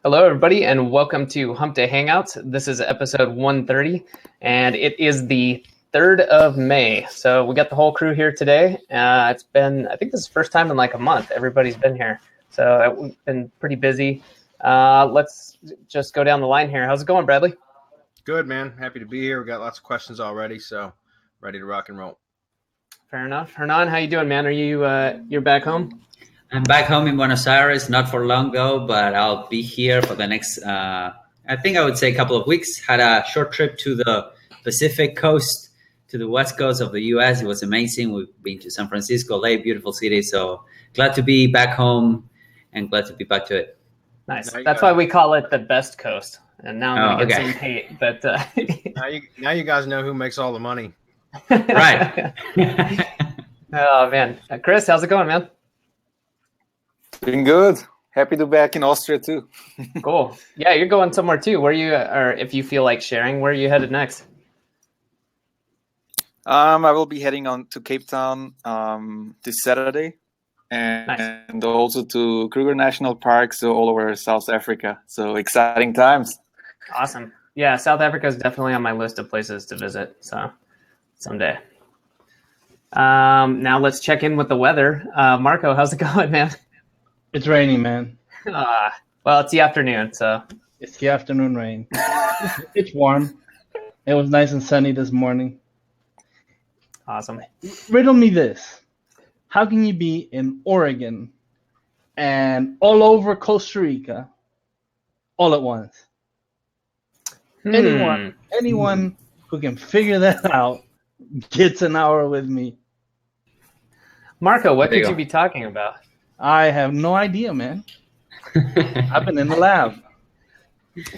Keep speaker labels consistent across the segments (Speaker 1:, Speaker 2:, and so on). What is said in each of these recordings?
Speaker 1: Hello, everybody, and welcome to Hump Day Hangouts. This is episode 130, and it is the 3rd of May. So we got the whole crew here today. It's been, I think this is the first time in like a month everybody's been here. So we've been pretty busy. Let's just go down the line here. How's it going, Bradley?
Speaker 2: Good, man. Happy to be here. We got lots of questions already, so ready to rock and roll.
Speaker 1: Fair enough. Hernan, how you doing, man? Are you you're back home?
Speaker 3: I'm back home in Buenos Aires, not for long though, but I'll be here for the next, I think I would say a couple of weeks. Had a short trip to the Pacific coast, to the west coast of the U.S. It was amazing. We've been to San Francisco, LA, beautiful city. So glad to be back home and glad to be back to it.
Speaker 1: Nice. That's why we call it the best coast. And now I'm going to get some hate. But
Speaker 2: now you guys know who makes all the money.
Speaker 3: Right.
Speaker 1: Oh, man. Chris, how's it going, man?
Speaker 4: Doing good. Happy to be back in Austria too.
Speaker 1: Cool. Yeah, you're going somewhere too. Where you, or if you feel like sharing, where are you headed next?
Speaker 4: I will be heading on to Cape Town this Saturday, and also to Kruger National Park, so all over South Africa. So exciting times.
Speaker 1: Awesome. Yeah, South Africa is definitely on my list of places to visit. So someday. Now let's check in with the weather. Marco, how's it going, man?
Speaker 5: It's raining, man.
Speaker 1: Well, it's the afternoon, so.
Speaker 5: It's the afternoon rain. It's warm. It was nice and sunny this morning.
Speaker 1: Awesome.
Speaker 5: Riddle me this. How can you be in Oregon and all over Costa Rica all at once? Anyone who can figure that out gets an hour with me.
Speaker 1: Marco, what could you be talking about?
Speaker 5: I have no idea, man. I've been in the lab.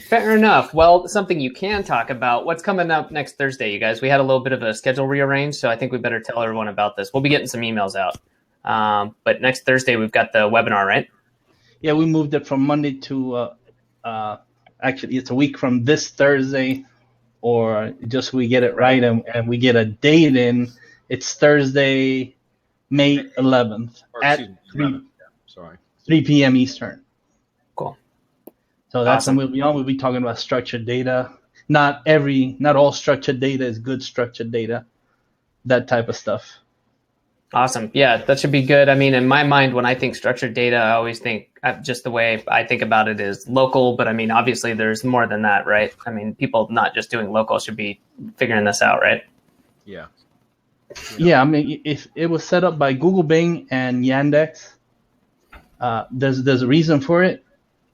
Speaker 1: Fair enough. Well, something you can talk about. What's coming up next Thursday, you guys? We had a little bit of a schedule rearrange, so I think we better tell everyone about this. We'll be getting some emails out. But next Thursday, we've got the webinar, right?
Speaker 5: Yeah, we moved it from Monday to, actually, it's a week from this Thursday, or just we get it right and we get a date in. It's Thursday, May 11th at 3 p.m. Eastern.
Speaker 1: Cool.
Speaker 5: So that's when we'll be on. We'll be talking about structured data. Not all structured data is good structured data. That type of stuff.
Speaker 1: Awesome. Yeah, that should be good. I mean, in my mind, when I think structured data, I always think just the way I think about it is local. But I mean, obviously, there's more than that, right? I mean, people not just doing local should be figuring this out, right?
Speaker 2: Yeah.
Speaker 5: Yeah, I mean, if it was set up by Google, Bing, and Yandex, there's a reason for it.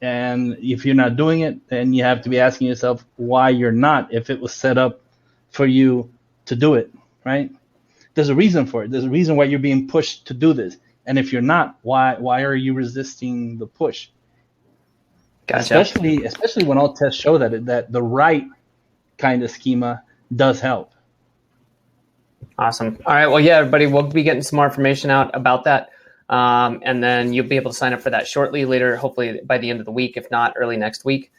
Speaker 5: And if you're not doing it, then you have to be asking yourself why you're not, if it was set up for you to do it, right? There's a reason for it. There's a reason why you're being pushed to do this. And if you're not, why are you resisting the push?
Speaker 1: Gotcha.
Speaker 5: Especially when all tests show that the right kind of schema does help.
Speaker 1: Awesome. All right. Well, yeah, everybody, we'll be getting some more information out about that. And then you'll be able to sign up for that shortly later, hopefully by the end of the week, if not early next week.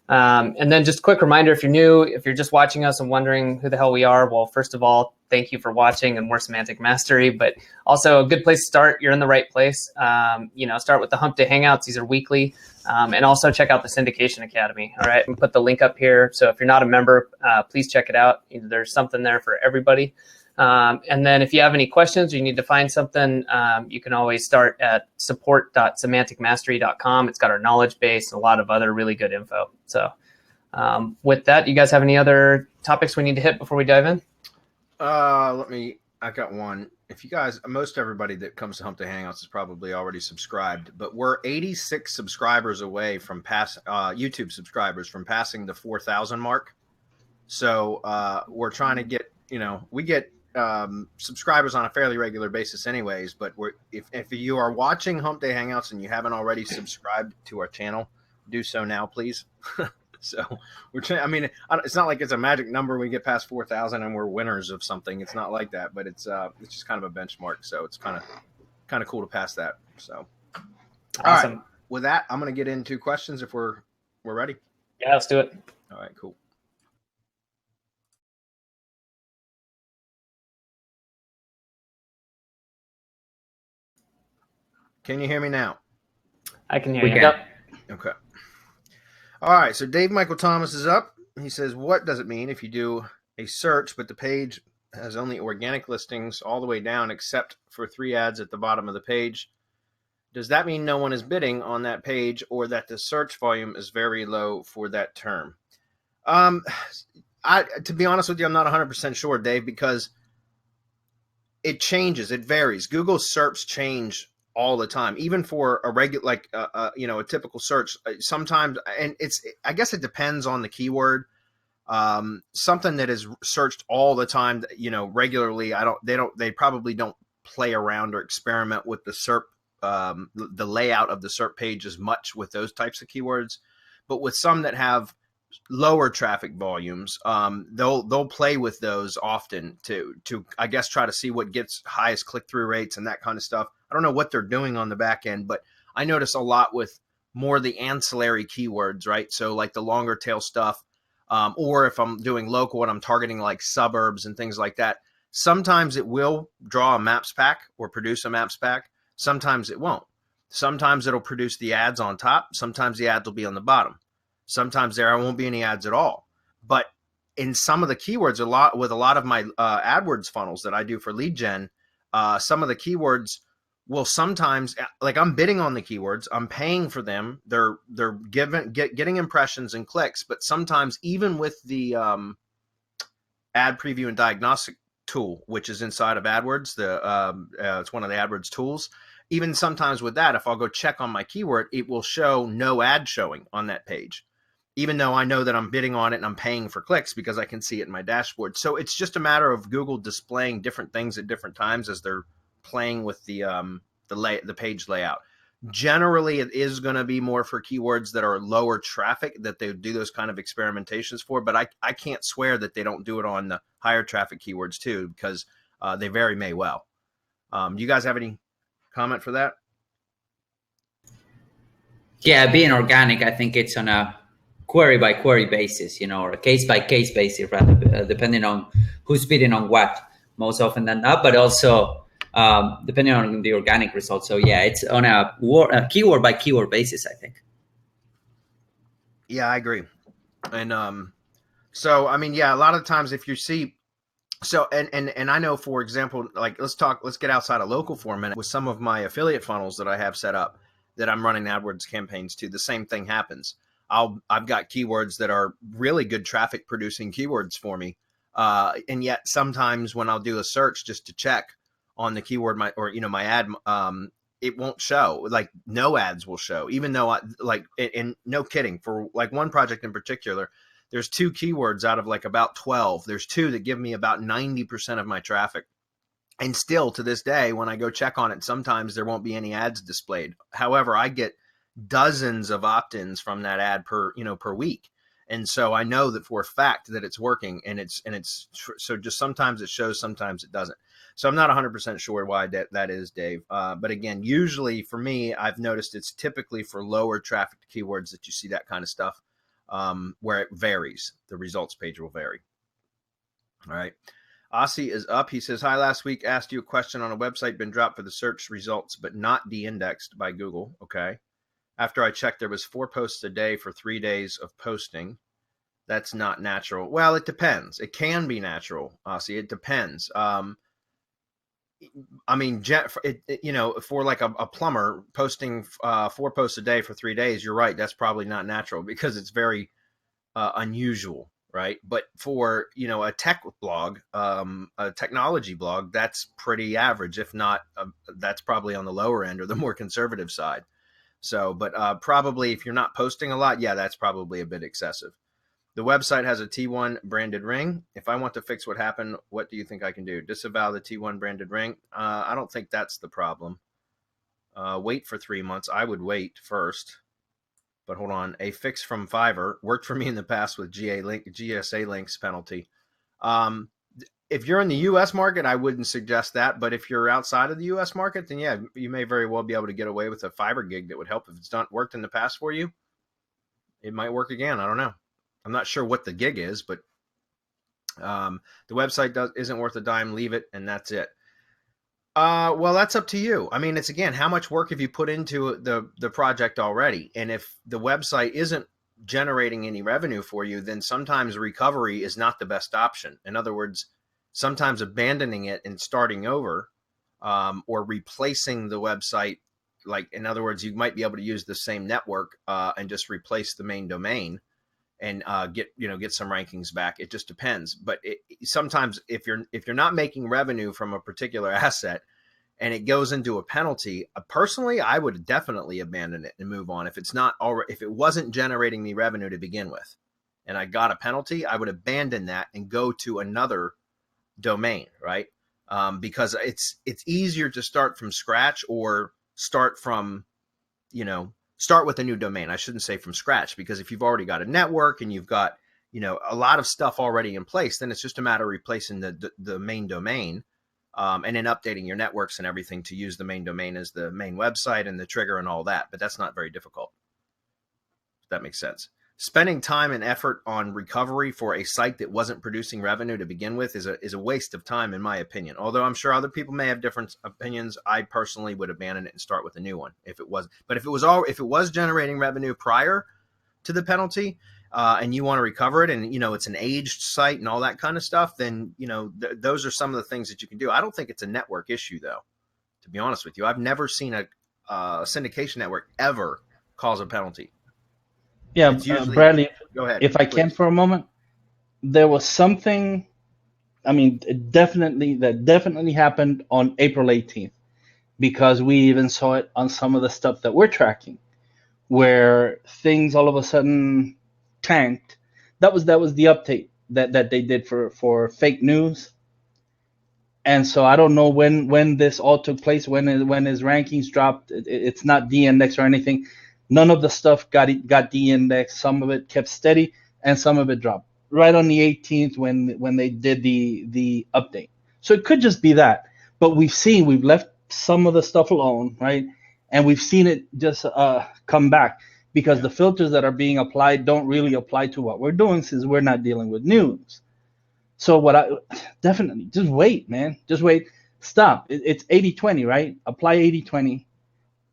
Speaker 1: And then just a quick reminder, if you're new, if you're just watching us and wondering who the hell we are, well, first of all, thank you for watching and more semantic mastery, but also a good place to start. You're in the right place. Start with the Hump Day Hangouts. These are weekly. And also check out the Syndication Academy. All right. And put the link up here. So if you're not a member, please check it out. There's something there for everybody. And then if you have any questions or you need to find something, you can always start at support.semanticmastery.com. It's got our knowledge base and a lot of other really good info. So with that, you guys have any other topics we need to hit before we dive in?
Speaker 2: I got one. If you guys, most everybody that comes to Hump Day Hangouts is probably already subscribed, but we're 86 subscribers away from YouTube subscribers from passing the 4,000 mark. So we're trying to get, we get subscribers on a fairly regular basis anyways, but if you are watching Hump Day Hangouts and you haven't already subscribed to our channel, do so now, please. So we're trying, I mean, it's not like it's a magic number. We get past 4,000 and we're winners of something. It's not like that, but it's just kind of a benchmark. So it's kind of cool to pass that. So,
Speaker 1: Awesome.
Speaker 2: All right. With that, I'm going to get into questions if we're ready.
Speaker 1: Yeah, let's do it.
Speaker 2: All right, cool. Can you hear me now?
Speaker 1: I can hear you.
Speaker 3: Can.
Speaker 2: Okay. All right, so Dave Michael Thomas is up. He says, what does it mean if you do a search, but the page has only organic listings all the way down except for 3 ads at the bottom of the page? Does that mean no one is bidding on that page, or that the search volume is very low for that term? To be honest with you, I'm not 100% sure, Dave, because it changes. It varies. Google SERPs change all the time, even for a regular, like, a typical search. Sometimes, and I guess it depends on the keyword. Something that is searched all the time, regularly, they probably don't play around or experiment with the SERP, the layout of the SERP page as much with those types of keywords. But with some that have lower traffic volumes, they'll play with those often to I guess try to see what gets highest click-through rates and that kind of stuff. I don't know what they're doing on the back end, but I notice a lot with more the ancillary keywords, right? So like the longer tail stuff, or if I'm doing local and I'm targeting like suburbs and things like that, sometimes it will draw a maps pack or produce a maps pack. Sometimes it won't. Sometimes it'll produce the ads on top. Sometimes the ads will be on the bottom. Sometimes there won't be any ads at all. But in some of the keywords, with a lot of my AdWords funnels that I do for lead gen, some of the keywords will sometimes, like, I'm bidding on the keywords, I'm paying for them, they're getting impressions and clicks, but sometimes even with the ad preview and diagnostic tool, which is inside of AdWords, it's one of the AdWords tools. Even sometimes with that, if I'll go check on my keyword, it will show no ad showing on that page, even though I know that I'm bidding on it and I'm paying for clicks because I can see it in my dashboard. So it's just a matter of Google displaying different things at different times as they're playing with the page layout. Generally, it is going to be more for keywords that are lower traffic that they do those kind of experimentations for, but I can't swear that they don't do it on the higher traffic keywords too, because they very may well. Do you guys have any comment for that?
Speaker 3: Yeah, being organic, I think it's on a query by query basis, or a case by case basis, rather, depending on who's bidding on what, most often than not, but also depending on the organic results. So yeah, it's on a keyword by keyword basis, I think.
Speaker 2: Yeah, I agree. And so, I mean, yeah, a lot of times if you see, so, and I know, for example, like, let's get outside of local for a minute. With some of my affiliate funnels that I have set up that I'm running AdWords campaigns to, the same thing happens. I've got keywords that are really good traffic producing keywords for me. And yet sometimes when I'll do a search just to check on the keyword, my ad, it won't show. Like, no ads will show, even though and no kidding, for like one project in particular, there's 2 keywords out of like about 12. There's 2 that give me about 90% of my traffic. And still to this day, when I go check on it, sometimes there won't be any ads displayed. However, I get dozens of opt-ins from that ad per week. And so I know that for a fact that it's working, and it's so just sometimes it shows, sometimes it doesn't. So I'm not 100% sure why that is, Dave. But again, usually for me, I've noticed it's typically for lower traffic keywords that you see that kind of stuff, where it varies. The results page will vary. All right. Aussie is up. He says, hi, last week asked you a question on a website, been dropped for the search results, but not de-indexed by Google. Okay. After I checked, there was 4 posts a day for 3 days of posting. That's not natural. Well, it depends. It can be natural, Aussie. It depends. I mean, for like a plumber posting 4 posts a day for 3 days, you're right. That's probably not natural because it's very unusual, right? But for, a tech blog, a technology blog, that's pretty average. If not, that's probably on the lower end or the more conservative side. So, but probably if you're not posting a lot, yeah, that's probably a bit excessive. The website has a T1 branded ring. If I want to fix what happened, what do you think I can do? Disavow the T1 branded ring? I don't think that's the problem. Wait for 3 months. I would wait first. But hold on. A fix from Fiverr worked for me in the past with GSA links penalty. If you're in the U.S. market, I wouldn't suggest that. But if you're outside of the U.S. market, then yeah, you may very well be able to get away with a Fiverr gig that would help. If it's not worked in the past for you, it might work again. I don't know. I'm not sure what the gig is, but the website isn't worth a dime. Leave it, and that's it. Well, that's up to you. I mean, it's, again, how much work have you put into the project already? And if the website isn't generating any revenue for you, then sometimes recovery is not the best option. In other words, sometimes abandoning it and starting over, or replacing the website. Like, in other words, you might be able to use the same network and just replace the main domain and get some rankings back. It just depends. But sometimes if you're not making revenue from a particular asset and it goes into a penalty, personally, I would definitely abandon it and move on. If it wasn't generating me revenue to begin with, and I got a penalty, I would abandon that and go to another domain, right? Because it's easier to start from scratch, or start with a new domain. I shouldn't say from scratch, because if you've already got a network and you've got, a lot of stuff already in place, then it's just a matter of replacing the main domain, and then updating your networks and everything to use the main domain as the main website and the trigger and all that. But that's not very difficult, if that makes sense. Spending time and effort on recovery for a site that wasn't producing revenue to begin with is a waste of time, in my opinion. Although I'm sure other people may have different opinions, I personally would abandon it and start with a new one if it was. But if it was generating revenue prior to the penalty, and you want to recover it, and it's an aged site and all that kind of stuff, then those are some of the things that you can do. I don't think it's a network issue, though. To be honest with you, I've never seen a syndication network ever cause a penalty.
Speaker 5: Yeah, Bradley,
Speaker 2: go ahead,
Speaker 5: if I can for a moment, there was something, that definitely happened on April 18th, because we even saw it on some of the stuff that we're tracking, where things all of a sudden tanked. That was the update that they did for fake news. And so I don't know when this all took place, when his rankings dropped. It's not de-indexed or anything. None of the stuff got de-indexed. Some of it kept steady, and some of it dropped right on the 18th when they did the update. So it could just be that. But we've left some of the stuff alone, right? And we've seen it just come back, because the filters that are being applied don't really apply to what we're doing, since we're not dealing with news. So definitely just wait, man. Just wait. Stop. It's 80-20, right? Apply 80-20.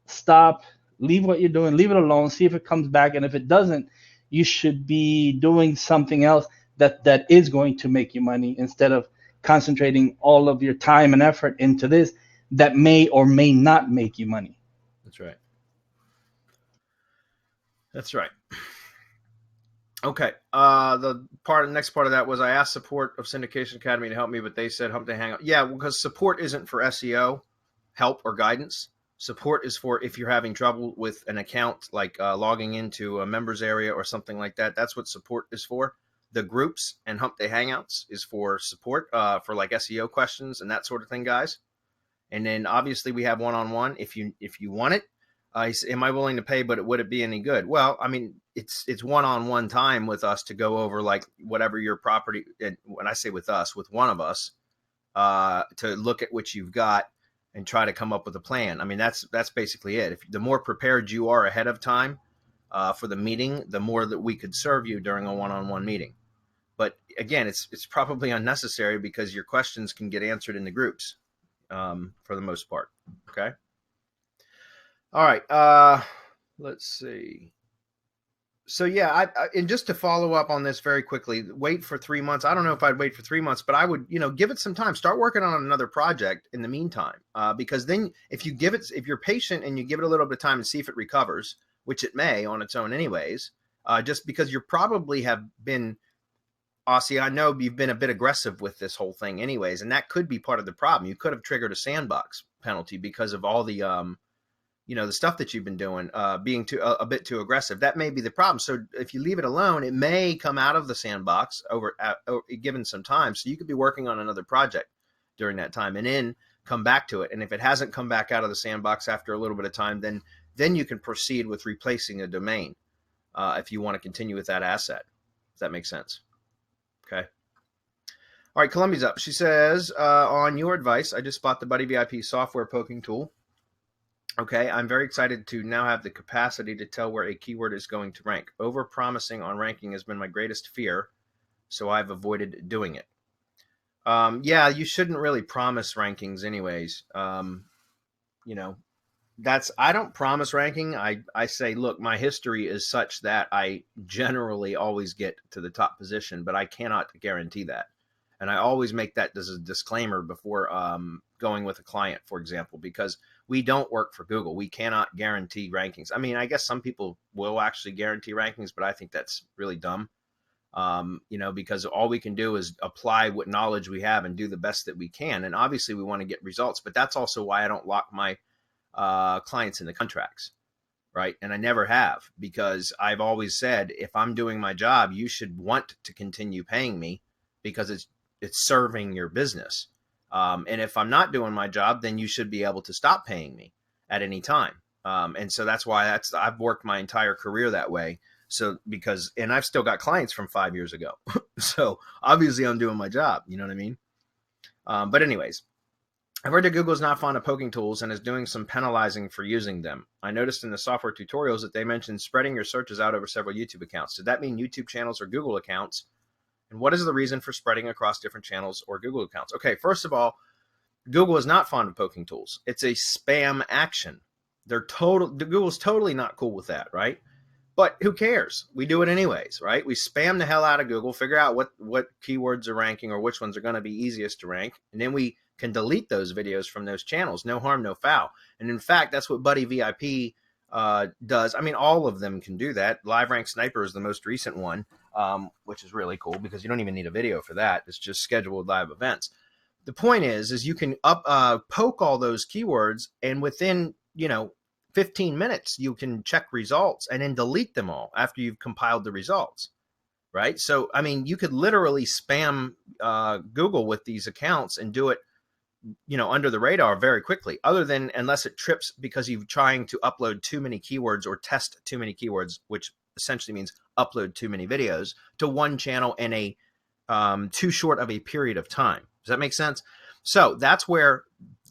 Speaker 5: Stop. Leave what you're doing. Leave it alone. See if it comes back. And if it doesn't, you should be doing something else that is going to make you money, instead of concentrating all of your time and effort into this that may or may not make you money.
Speaker 2: That's right. That's right. Okay. The next part of that was, I asked support of Syndication Academy to help me, but they said Hump to Hangout. Yeah, because support isn't for SEO help or guidance. Support is for if you're having trouble with an account, like logging into a members area or something like that. That's what support is for. The groups and Hump Day Hangouts is for support, for like SEO questions and that sort of thing, guys. And then obviously we have one-on-one if you want it. Am I willing to pay, but would it be any good? Well, it's one-on-one time with us to go over like whatever your property, and when I say with us, with one of us, to look at what you've got and try to come up with a plan. That's basically it. The more prepared you are ahead of time for the meeting, the more that we could serve you during a one-on-one meeting. But again, it's probably unnecessary, because your questions can get answered in the groups for the most part. Okay. All right. Let's see. So yeah, and just to follow up on this very quickly, wait for 3 months. I don't know if I'd wait for 3 months, but I would, give it some time. Start working on another project in the meantime, because then if you're patient and you give it a little bit of time and see if it recovers, which it may on its own anyways, just because you probably have been, Aussie, I know you've been a bit aggressive with this whole thing anyways, and that could be part of the problem. You could have triggered a sandbox penalty because of all the, the stuff that you've been doing, being a bit too aggressive. That may be the problem. So if you leave it alone, it may come out of the sandbox given some time. So you could be working on another project during that time, and then come back to it. And if it hasn't come back out of the sandbox after a little bit of time, then you can proceed with replacing a domain if you want to continue with that asset. Does that make sense? Okay. All right, Columbia's up. She says, on your advice, I just bought the Buddy V.I.P software poking tool. Okay, I'm very excited to now have the capacity to tell where a keyword is going to rank. Over-promising on ranking has been my greatest fear, so I've avoided doing it. Yeah, you shouldn't really promise rankings anyways. I don't promise ranking. I say, look, my history is such that I generally always get to the top position, but I cannot guarantee that. And I always make that as a disclaimer before going with a client, for example, because we don't work for Google. We cannot guarantee rankings. I mean, I guess some people will actually guarantee rankings, but I think that's really dumb. Because all we can do is apply what knowledge we have and do the best that we can. And obviously we want to get results, but that's also why I don't lock my clients in the contracts, right? And I never have, because I've always said, if I'm doing my job, you should want to continue paying me because it's serving your business. And if I'm not doing my job, then you should be able to stop paying me at any time. And so that's why I've worked my entire career that way. So and I've still got clients from 5 years ago. So obviously I'm doing my job. You know what I mean? But anyways, I've heard that Google is not fond of poking tools and is doing some penalizing for using them. I noticed in the software tutorials that they mentioned spreading your searches out over several YouTube accounts. Does that mean YouTube channels or Google accounts? And what is the reason for spreading across different channels or Google accounts? Okay, first of all, Google is not fond of poking tools. It's a spam action. Google's totally not cool with that, right? But who cares? We do it anyways, right? We spam the hell out of Google, figure out what keywords are ranking or which ones are going to be easiest to rank, and then we can delete those videos from those channels. No harm, no foul. And in fact, that's what Buddy V.I.P does. I mean, all of them can do that. Live Rank Sniper is the most recent one, which is really cool because you don't even need a video for that. It's just scheduled live events. The point is you can poke all those keywords, and within 15 minutes you can check results and then delete them all after you've compiled the results, right? So I mean, you could literally spam Google with these accounts and do it under the radar very quickly, unless it trips because you're trying to upload too many keywords or test too many keywords, which essentially means upload too many videos to one channel in a too short of a period of time. Does that make sense? So that's where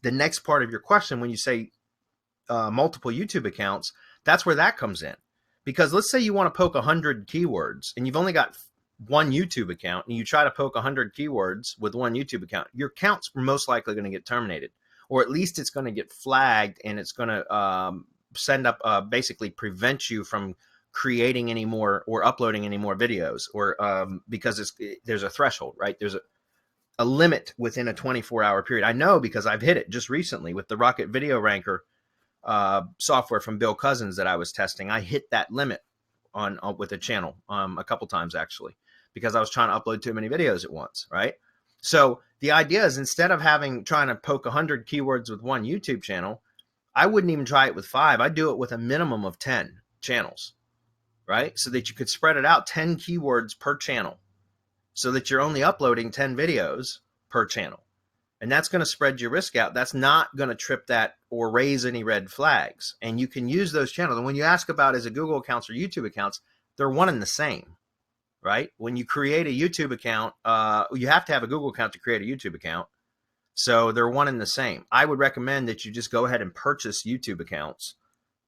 Speaker 2: the next part of your question, when you say multiple YouTube accounts, that's where that comes in. Because let's say you want to poke 100 keywords and you've only got one YouTube account, and you try to poke 100 keywords with one YouTube account, your account's most likely going to get terminated, or at least it's going to get flagged, and it's going to send up basically prevent you from creating any more or uploading any more videos, or because there's a threshold, right? There's a limit within a 24-hour period. I know because I've hit it just recently with the Rocket Video Ranker software from Bill Cousins that I was testing. I hit that limit with a channel a couple times actually, because I was trying to upload too many videos at once, right? So the idea is, instead of trying to poke 100 keywords with one YouTube channel, I wouldn't even try it with 5. I'd do it with a minimum of 10 channels, right? So that you could spread it out 10 keywords per channel, so that you're only uploading 10 videos per channel. And that's going to spread your risk out. That's not going to trip that or raise any red flags. And you can use those channels. And when you ask about is it Google accounts or YouTube accounts, they're one and the same, right? When you create a YouTube account, you have to have a Google account to create a YouTube account. So they're one and the same. I would recommend that you just go ahead and purchase YouTube accounts,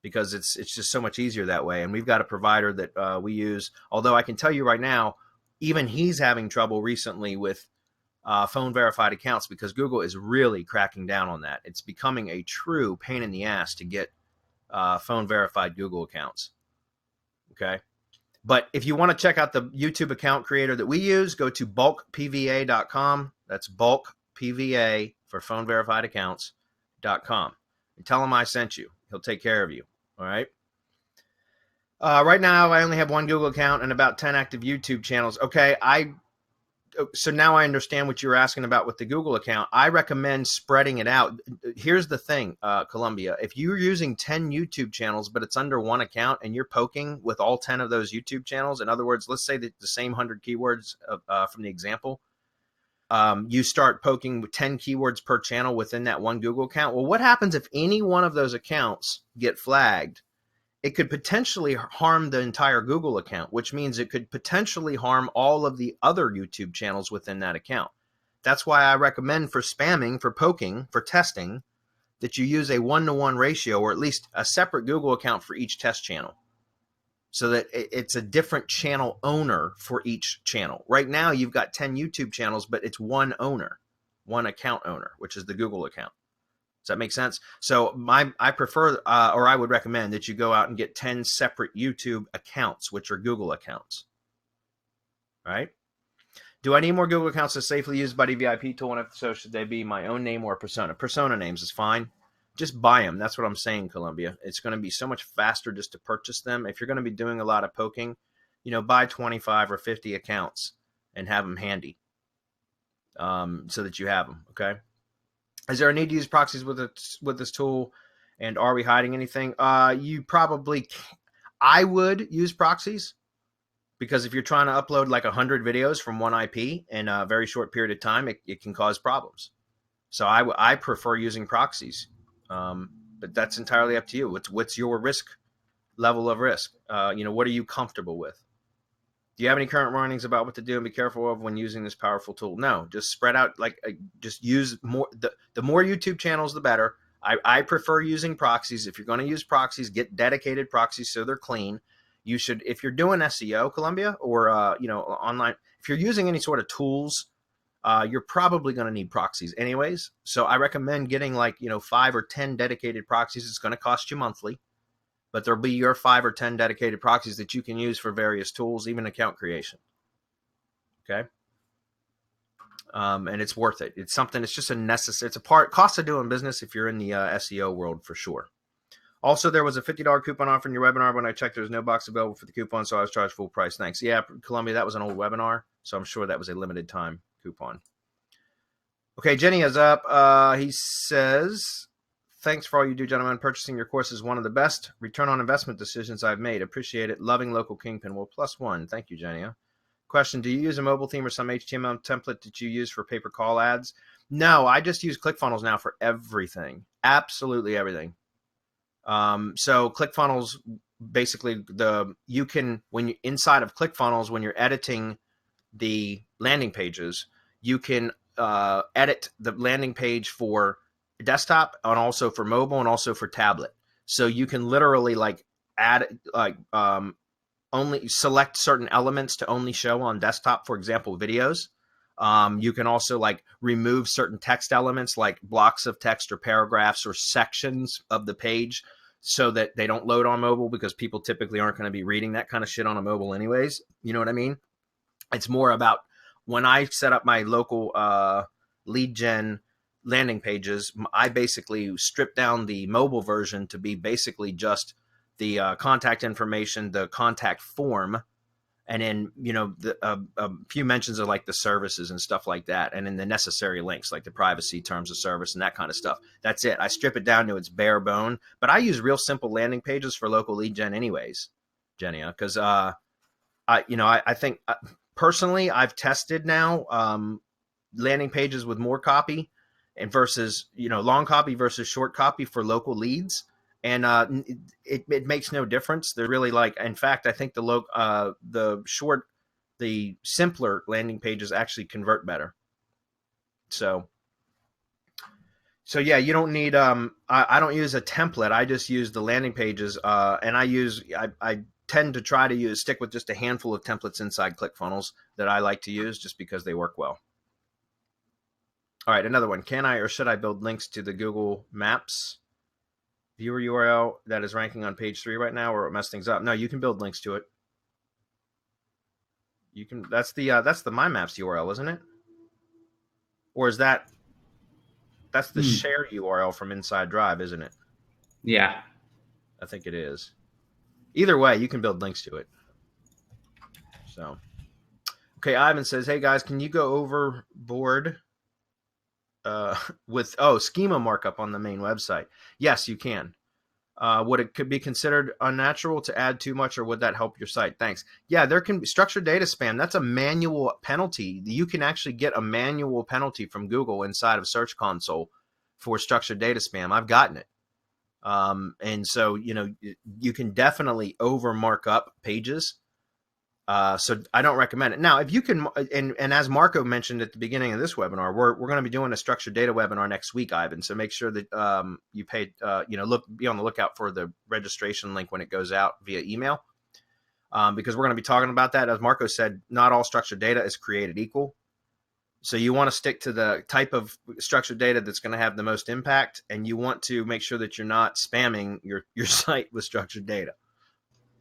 Speaker 2: because it's just so much easier that way. And we've got a provider that we use, although I can tell you right now, even he's having trouble recently with phone verified accounts, because Google is really cracking down on that. It's becoming a true pain in the ass to get phone verified Google accounts. Okay. But if you want to check out the YouTube account creator that we use, go to bulkpva.com. That's bulkpva for phone verified accounts.com. And tell him I sent you. He'll take care of you. All right. Right now, I only have one Google account and about 10 active YouTube channels. Okay. So now I understand what you were asking about with the Google account. I recommend spreading it out. Here's the thing, Columbia. If you're using 10 YouTube channels, but it's under one account, and you're poking with all 10 of those YouTube channels, in other words, let's say that the same 100 keywords from the example, you start poking with 10 keywords per channel within that one Google account. Well, what happens if any one of those accounts get flagged? It could potentially harm the entire Google account, which means it could potentially harm all of the other YouTube channels within that account. That's why I recommend for spamming, for poking, for testing, that you use a 1-to-1 ratio, or at least a separate Google account for each test channel, so that it's a different channel owner for each channel. Right now, you've got 10 YouTube channels, but it's one owner, one account owner, which is the Google account. Does that make sense? So I prefer, or I would recommend that you go out and get 10 separate YouTube accounts, which are Google accounts. All right. Do I need more Google accounts to safely use Buddy V.I.P tool? And if so, should they be my own name or persona? Persona names is fine. Just buy them. That's what I'm saying, Columbia. It's going to be so much faster just to purchase them. If you're going to be doing a lot of poking, you know, buy 25 or 50 accounts and have them handy, so that you have them. Okay. Is there a need to use proxies with this tool? And are we hiding anything? You probably, I would use proxies. Because if you're trying to upload like 100 videos from one IP in a very short period of time, it can cause problems. So I prefer using proxies, but that's entirely up to you. What's your risk level of risk? You know, what are you comfortable with? Do you have any current warnings about what to do and be careful of when using this powerful tool? No, just spread out, like just use more. The more YouTube channels, the better. I prefer using proxies. If you're going to use proxies, get dedicated proxies so they're clean. You should, if you're doing SEO, Columbia, or you know, online, if you're using any sort of tools, you're probably going to need proxies anyways. So I recommend getting like, you know, 5 or 10 dedicated proxies. It's going to cost you monthly, but there'll be your 5 or 10 dedicated proxies that you can use for various tools, even account creation. Okay. And it's worth it. It's something, it's just a necessary, it's a cost of doing business if you're in the SEO world for sure. Also, there was a $50 coupon offer in your webinar. When I checked, there was no box available for the coupon, so I was charged full price. Thanks. Yeah, Columbia, that was an old webinar, so I'm sure that was a limited time coupon. Okay, Jenny is up. He says, thanks for all you do, gentlemen. Purchasing your course is one of the best return on investment decisions I've made. Appreciate it. Loving Local Kingpin. Well, +1. Thank you, Jenny. Question, do you use a mobile theme or some HTML template that you use for pay-per-call ads? No, I just use ClickFunnels now for everything. Absolutely everything. So ClickFunnels, basically you can, when you inside of ClickFunnels, when you're editing the landing pages, you can edit the landing page for desktop and also for mobile and also for tablet. So you can literally like add like only select certain elements to only show on desktop, for example, videos. You can also like remove certain text elements like blocks of text or paragraphs or sections of the page so that they don't load on mobile, because people typically aren't going to be reading that kind of shit on a mobile anyways. You know what I mean? It's more about when I set up my local lead gen landing pages, I basically strip down the mobile version to be basically just the contact information, the contact form, and then, you know, a few mentions of like the services and stuff like that. And then the necessary links, like the privacy terms of service and that kind of stuff. That's it. I strip it down to its bare bone, but I use real simple landing pages for local lead gen anyways, Jenny, because I think personally I've tested now landing pages with more copy and versus, you know, long copy versus short copy for local leads. And it makes no difference. They're really like, in fact, I think the simpler landing pages actually convert better. So yeah, you don't need, I don't use a template. I just use the landing pages. And I tend to try to stick with just a handful of templates inside ClickFunnels that I like to use just because they work well. All right, another one. Can I or should I build links to the Google Maps viewer URL that is ranking on page 3 right now, or it mess things up? No, you can build links to it. You can. That's the My Maps URL, isn't it? Or is that's the share URL from Inside Drive, isn't it?
Speaker 3: Yeah,
Speaker 2: I think it is. Either way, you can build links to it. So, okay, Ivan says, "Hey guys, can you go overboard with schema markup on the main website?" Yes, you can. Would it could be considered unnatural to add too much, or would that help your site? Thanks. Yeah, there can be structured data spam. That's a manual penalty. You can actually get a manual penalty from Google inside of Search Console for structured data spam. I've gotten it. And so, you know, you can definitely over markup pages. So I don't recommend it. Now, if you can, and as Marco mentioned at the beginning of this webinar, we're going to be doing a structured data webinar next week, Ivan. So make sure that you pay, be on the lookout for the registration link when it goes out via email, because we're going to be talking about that. As Marco said, not all structured data is created equal. So you want to stick to the type of structured data that's going to have the most impact, and you want to make sure that you're not spamming your site with structured data.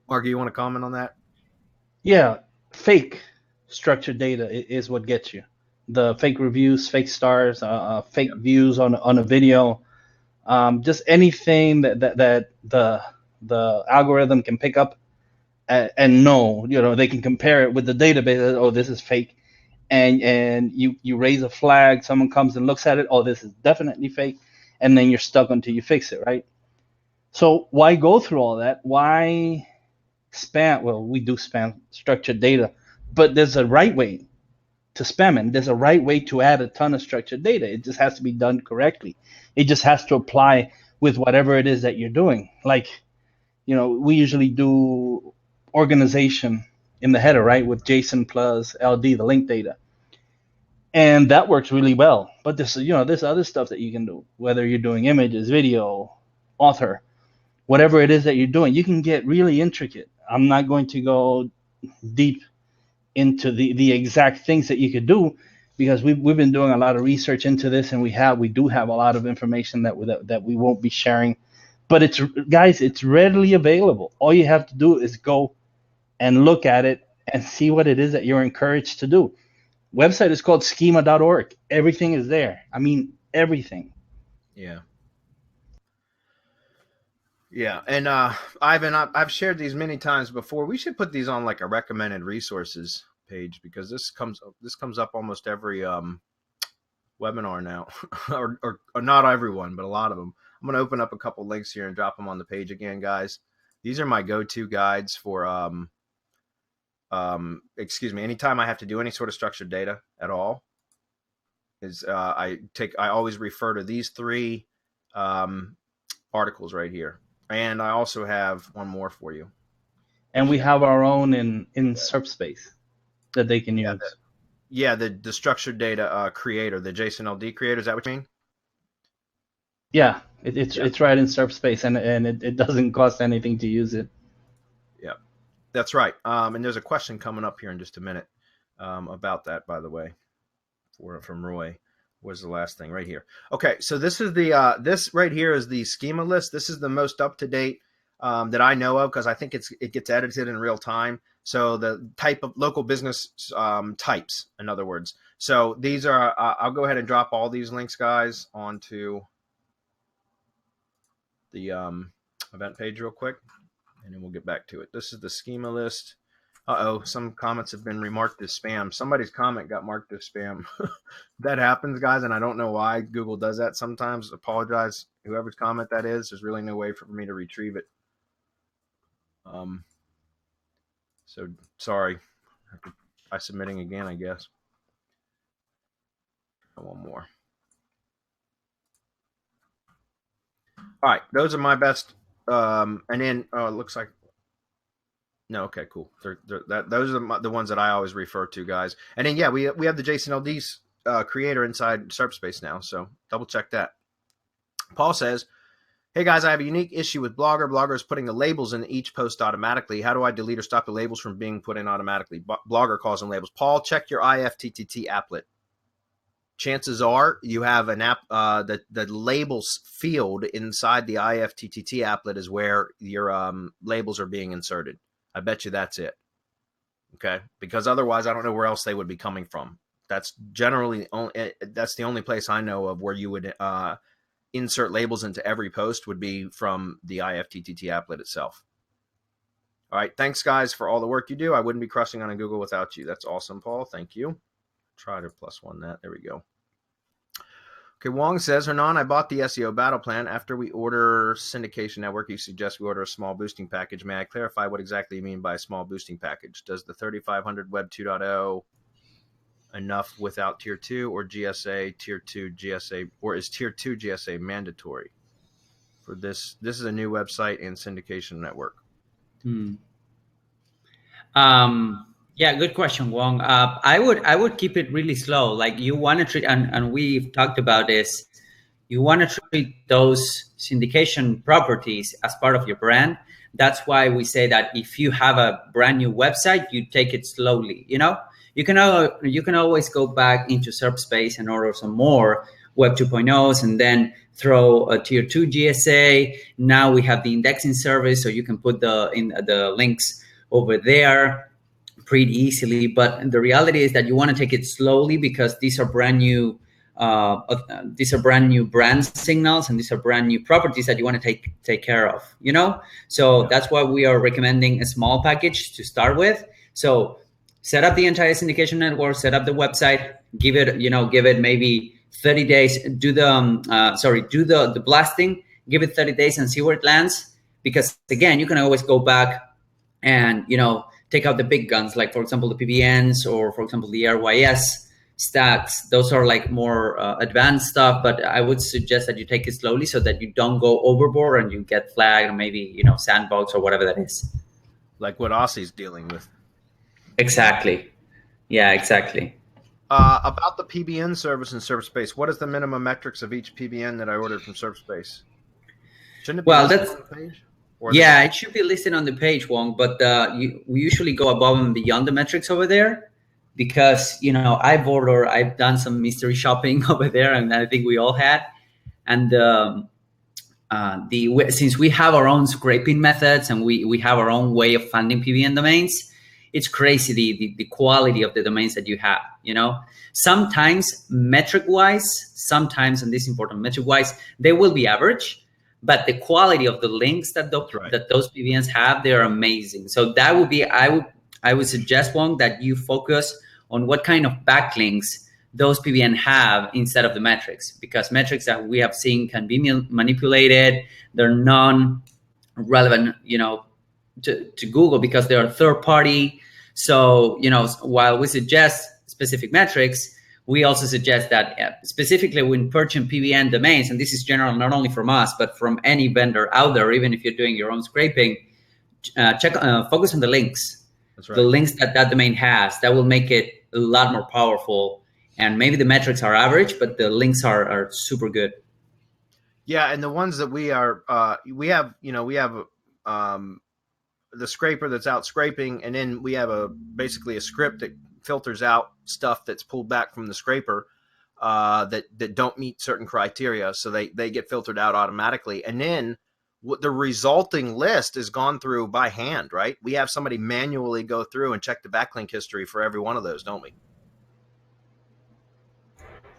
Speaker 2: Mark, you want to comment on that?
Speaker 5: Yeah, fake structured data is what gets you. The fake reviews, fake stars, fake views on a video, just anything that the algorithm can pick up and know. They can compare it with the database. Oh, this is fake. And you raise a flag, someone comes and looks at it, oh, this is definitely fake, and then you're stuck until you fix it, right? So why go through all that? Why spam? Well, we do spam structured data, but there's a right way to spam it. There's a right way to add a ton of structured data. It just has to be done correctly. It just has to apply with whatever it is that you're doing. Like, we usually do organization in the header, right, with JSON plus LD, the link data, and that works really well. But there's other stuff that you can do, whether you're doing images, video, author, whatever it is that you're doing. You can get really intricate. I'm not going to go deep into the exact things that you could do, because we've been doing a lot of research into this, and we do have a lot of information that we won't be sharing. But it's readily available. All you have to do is go and look at it and see what it is that you're encouraged to do. Website is called schema.org. Everything is there. I mean, everything.
Speaker 2: Yeah. Yeah. And Ivan, I've shared these many times before. We should put these on like a recommended resources page, because this comes up almost every webinar now, or not everyone, but a lot of them. I'm going to open up a couple links here and drop them on the page again, guys. These are my go-to guides for anytime I have to do any sort of structured data at all, is I always refer to these 3 articles right here. And I also have one more for you.
Speaker 5: And we have our own in SERP space that they can use.
Speaker 2: The structured data creator, the JSON LD creator. Is that what you mean?
Speaker 5: Yeah, it's right in SERP space, and it doesn't cost anything to use it.
Speaker 2: Yeah, that's right. And there's a question coming up here in just a minute about that, by the way, from Roy. Was the last thing right here. Okay, so this is this right here is the schema list. This is the most up to date that I know of, because I think it gets edited in real time. So the type of local business types, in other words. So these are. I'll go ahead and drop all these links, guys, onto the event page real quick, and then we'll get back to it. This is the schema list. Some comments have been remarked as spam. Somebody's comment got marked as spam. That happens, guys, and I don't know why Google does that sometimes. Apologize, whoever's comment that is. There's really no way for me to retrieve it. So sorry. By submitting again, I guess. One more. All right, those are my best. And then it looks like. No, okay, cool. Those are the ones that I always refer to, guys. And then, yeah, we have the JSON LD's creator inside SERP space now, so double check that. Paul says, hey, guys, I have a unique issue with Blogger. Blogger is putting the labels in each post automatically. How do I delete or stop the labels from being put in automatically? Blogger calls them labels. Paul, check your IFTTT applet. Chances are you have an app, the labels field inside the IFTTT applet is where your labels are being inserted. I bet you that's it. Okay, because otherwise I don't know where else they would be coming from. That's generally that's the only place I know of where you would insert labels into every post would be from the IFTTT applet itself. All right, thanks guys for all the work you do. I wouldn't be crushing on Google without you. That's awesome, Paul. Thank you. Try to +1 that. There we go. Okay, Wong says, Hernan, I bought the SEO battle plan. After we order Syndication Network, you suggest we order a small boosting package. May I clarify what exactly you mean by a small boosting package? Does the 3500 Web 2.0 enough without Tier 2 or GSA, Tier 2 GSA, or is Tier 2 GSA mandatory for this? This is a new website in Syndication Network.
Speaker 3: Yeah, good question, Wong. I would keep it really slow. Like you want to treat, and we've talked about this, you want to treat those syndication properties as part of your brand. That's why we say that if you have a brand new website, you take it slowly, you can always go back into SERP space and order some more Web 2.0s, and then throw a tier 2 GSA. Now we have the indexing service, so you can put the links over there pretty easily. But the reality is that you want to take it slowly, because these are brand new brand signals, and these are brand new properties that you want to take care of, you know? So that's why we are recommending a small package to start with. So set up the entire syndication network, set up the website, give it maybe 30 days, do the blasting, give it 30 days and see where it lands. Because again, you can always go back and, take out the big guns, like for example, the PBNs, or for example, the RYS stacks. Those are like more advanced stuff, but I would suggest that you take it slowly so that you don't go overboard and you get flagged, or maybe, sandbox or whatever that is.
Speaker 2: Like what Aussie's dealing with.
Speaker 3: Exactly. Yeah, exactly.
Speaker 2: About the PBN service in SerpSpace, what is the minimum metrics of each PBN that I ordered from SerpSpace? Shouldn't it be listed on the page?
Speaker 3: Yeah, it should be listed on the page, Wong, but we usually go above and beyond the metrics over there, because, I've done some mystery shopping over there, and I think we all had. And since we have our own scraping methods, and we have our own way of finding PBN domains, it's crazy the quality of the domains that you have, Sometimes metric-wise, and this is important, metric-wise, they will be average, but the quality of the links that those PBNs have, they're amazing. So that would be, I would suggest, Wong, that you focus on what kind of backlinks those PBN have instead of the metrics, because metrics that we have seen can be manipulated. They're non-relevant, to Google, because they're third party. So, while we suggest specific metrics, we also suggest that specifically when purchasing PBN domains, and this is general not only from us, but from any vendor out there, even if you're doing your own scraping, focus on the links. That's right. The links that domain has, that will make it a lot more powerful. And maybe the metrics are average, but the links are super good.
Speaker 2: Yeah, and the ones that we have the scraper that's out scraping, and then we have basically a script that filters out stuff that's pulled back from the scraper that don't meet certain criteria, so they get filtered out automatically. And then the resulting list is gone through by hand, right? We have somebody manually go through and check the backlink history for every one of those, don't we?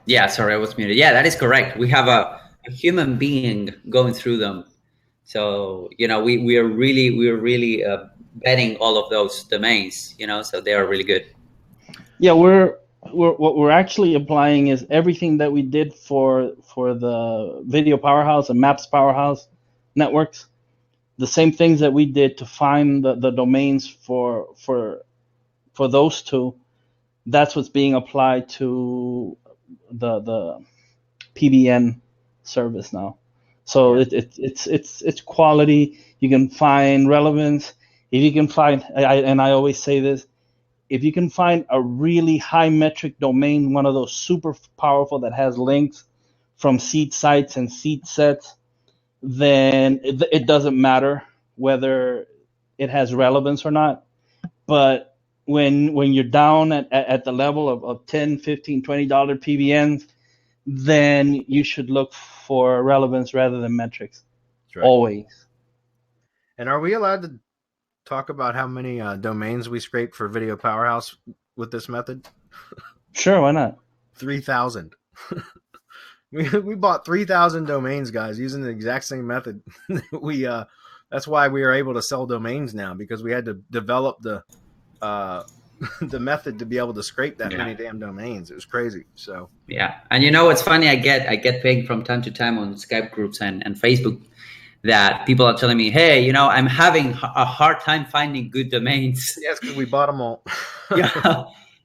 Speaker 3: Yeah, sorry, I was muted. Yeah, that is correct. We have a human being going through them. So, we are really betting all of those domains, so they are really good.
Speaker 5: Yeah, what we're actually applying is everything that we did for the Video Powerhouse and Maps Powerhouse networks. The same things that we did to find the domains for those two, that's what's being applied to the PBN service now. So it's quality. You can find relevance. If you can find, I always say this, if you can find a really high metric domain, one of those super powerful that has links from seed sites and seed sets, then it doesn't matter whether it has relevance or not. But when you're down at the level of $10, $15, $20 PBNs, then you should look for relevance rather than metrics. That's right. Always.
Speaker 2: And are we allowed to talk about how many domains we scraped for Video Powerhouse with this method?
Speaker 5: Sure, why not?
Speaker 2: 3,000. we bought 3,000 domains, guys, using the exact same method. That's why we are able to sell domains now, because we had to develop the method to be able to scrape that many damn domains. It was crazy. So
Speaker 3: yeah, and what's funny? I get paid from time to time on Skype groups and Facebook that people are telling me, hey, I'm having a hard time finding good domains.
Speaker 2: Yes, because we bought them all.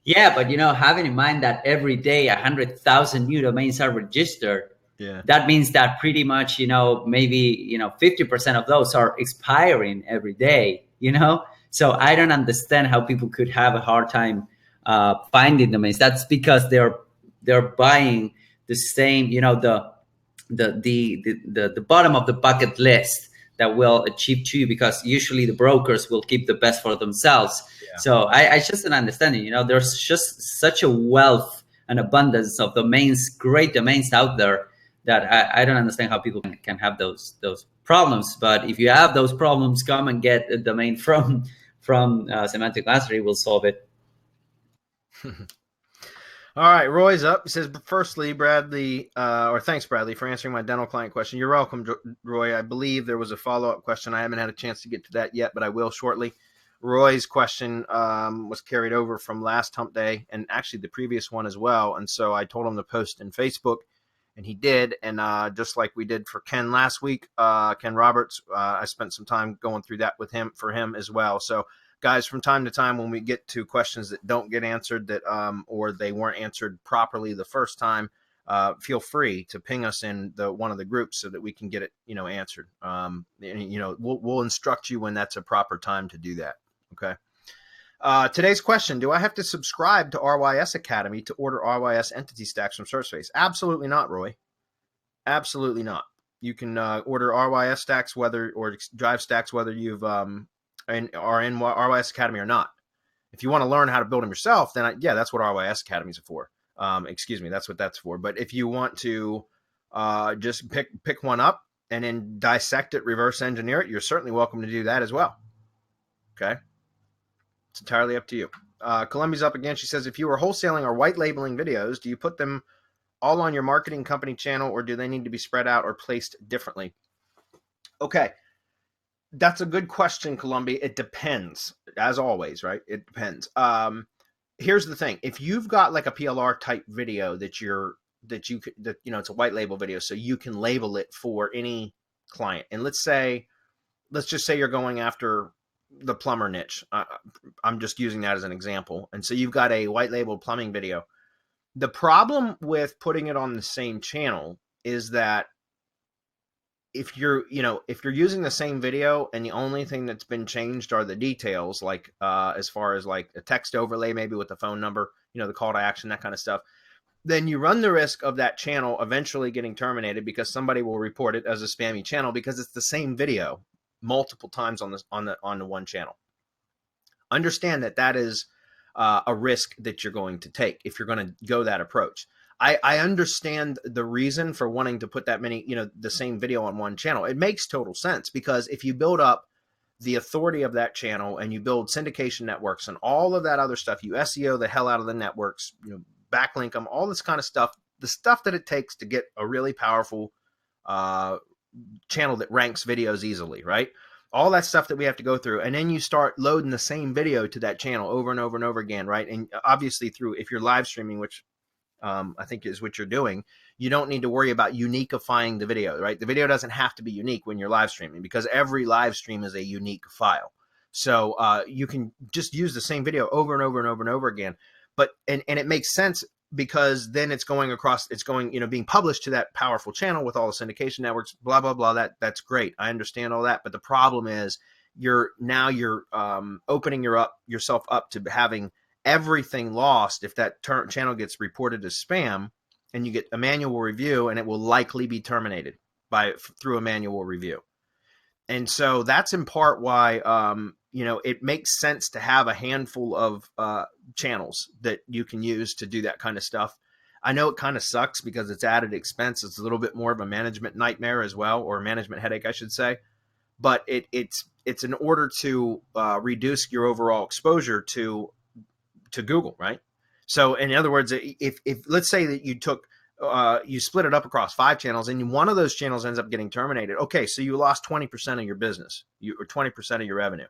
Speaker 3: Yeah, but having in mind that every day 100,000 new domains are registered.
Speaker 2: Yeah,
Speaker 3: that means that pretty much maybe 50% of those are expiring every day. So I don't understand how people could have a hard time finding domains. That's because they're buying the same, the bottom of the bucket list, that will achieve to you, because usually the brokers will keep the best for themselves.
Speaker 2: Yeah.
Speaker 3: So I just don't understand it. There's just such a wealth and abundance of domains, great domains out there, that I don't understand how people can have those problems. But if you have those problems, come and get a domain from Semantic Mastery. We'll solve it.
Speaker 2: All right, Roy's up. He says, firstly, Bradley, or thanks, Bradley, for answering my dental client question. You're welcome, Roy. I believe there was a follow-up question. I haven't had a chance to get to that yet, but I will shortly. Roy's question was carried over from last Hump Day, and actually the previous one as well. And so I told him to post in Facebook, and he did. And just like we did for Ken last week, Ken Roberts, I spent some time going through that with him for him as well. So guys, from time to time, when we get to questions that don't get answered, that or they weren't answered properly the first time, feel free to ping us in one of the groups so that we can get it, answered. And, we'll instruct you when that's a proper time to do that. Okay. Today's question: do I have to subscribe to RYS Academy to order RYS entity stacks from SearchSpace? Absolutely not, Roy. Absolutely not. You can order RYS stacks or drive stacks whether you've and are in RYS Academy or not. If you want to learn how to build them yourself, then that's what RYS Academies are for. That's what that's for. But if you want to just pick one up and then dissect it, reverse engineer it, you're certainly welcome to do that as well. Okay. It's entirely up to you. Columbia's up again. She says, if you were wholesaling or white labeling videos, do you put them all on your marketing company channel, or do they need to be spread out or placed differently? Okay. That's a good question, Columbia. It depends, as always, right? It depends. Here's the thing: if you've got like a PLR type video that it's a white label video, so you can label it for any client. And let's just say you're going after the plumber niche. I'm just using that as an example. And so you've got a white label plumbing video. The problem with putting it on the same channel is that if you're using the same video and the only thing that's been changed are the details, like as far as like a text overlay, maybe with the phone number, the call to action, that kind of stuff, then you run the risk of that channel eventually getting terminated because somebody will report it as a spammy channel because it's the same video multiple times on the one channel. Understand that is a risk that you're going to take if you're going to go that approach. I understand the reason for wanting to put that many, the same video on one channel. It makes total sense because if you build up the authority of that channel and you build syndication networks and all of that other stuff, you SEO the hell out of the networks, backlink them, all this kind of stuff, the stuff that it takes to get a really powerful channel that ranks videos easily, right? All that stuff that we have to go through. And then you start loading the same video to that channel over and over and over again, right? And obviously if you're live streaming, which I think is what you're doing, you don't need to worry about uniquifying the video, right? The video doesn't have to be unique when you're live streaming because every live stream is a unique file. So you can just use the same video over and over and over and over again. But and it makes sense because then it's going, being published to that powerful channel with all the syndication networks, blah, blah, blah. That's great. I understand all that. But the problem is you're opening yourself up to having everything lost if that channel gets reported as spam, and you get a manual review, and it will likely be terminated through a manual review. And so that's in part why it makes sense to have a handful of channels that you can use to do that kind of stuff. I know it kind of sucks because it's added expense. It's a little bit more of a management nightmare as well, or a management headache, I should say. But it's in order to reduce your overall exposure to Google, right? So in other words, if let's say that you split it up across 5 channels and one of those channels ends up getting terminated. Okay, so you lost 20% of your business, or 20% of your revenue.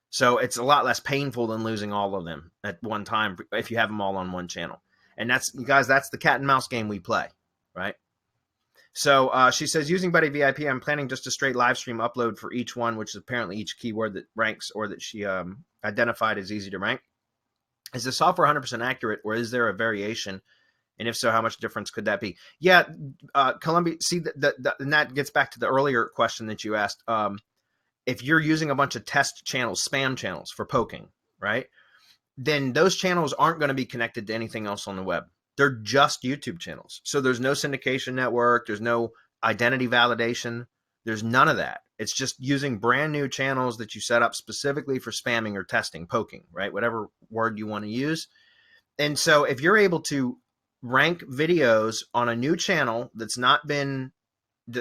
Speaker 2: So it's a lot less painful than losing all of them at one time if you have them all on one channel. And that's the cat and mouse game we play, right? So she says, using Buddy V.I.P, I'm planning just a straight live stream upload for each one, which is apparently each keyword that ranks or that she identified as easy to rank. Is the software 100% accurate, or is there a variation? And if so, how much difference could that be? Yeah, Columbia, see, and that gets back to the earlier question that you asked. If you're using a bunch of test channels, spam channels for poking, right, then those channels aren't going to be connected to anything else on the web. They're just YouTube channels. So there's no syndication network. There's no identity validation. There's none of that. It's just using brand new channels that you set up specifically for spamming or testing, poking, right? Whatever word you want to use. And so if you're able to rank videos on a new channel that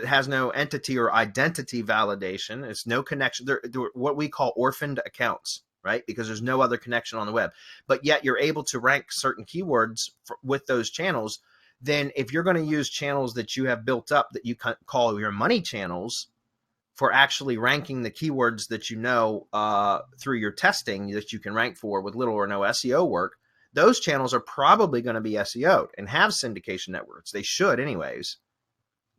Speaker 2: has no entity or identity validation, it's no connection, they're what we call orphaned accounts, right? Because there's no other connection on the web, but yet you're able to rank certain keywords with those channels. Then if you're going to use channels that you have built up that you call your money channels for actually ranking the keywords that you know through your testing that you can rank for with little or no SEO work, those channels are probably going to be SEO'd and have syndication networks. They should anyways,